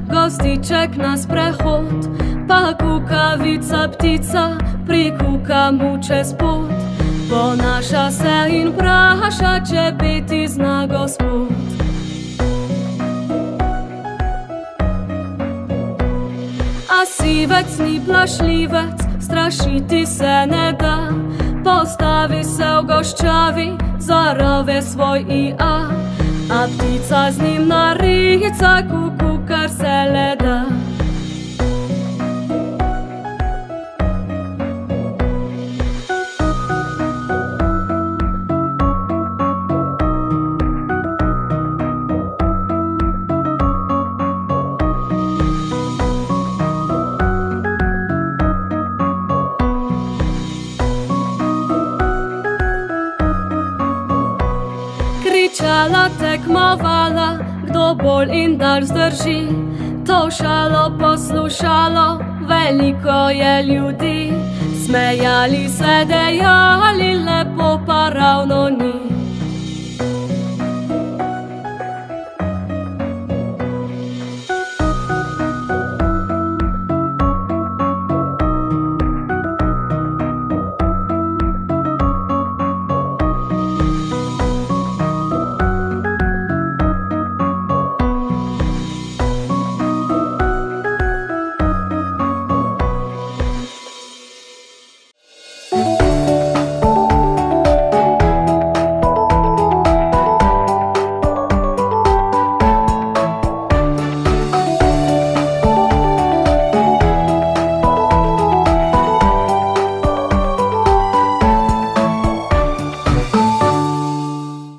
gostiček na sprehod, pa kukavica ptica prikuka mu čez pot. Ponaša se in praša, če biti zna Gospod. A sivec ni plašljivec, strašiti se ne da, postavi se v goščavi, zarove svoj a ptica z njim narica, kuku, kar se le da. Kričala, tekmovala, kdo bolj in dal zdrži. To šalo poslušalo, veliko je ljudi. Smejali se, dejali, lepo pa ravno ni.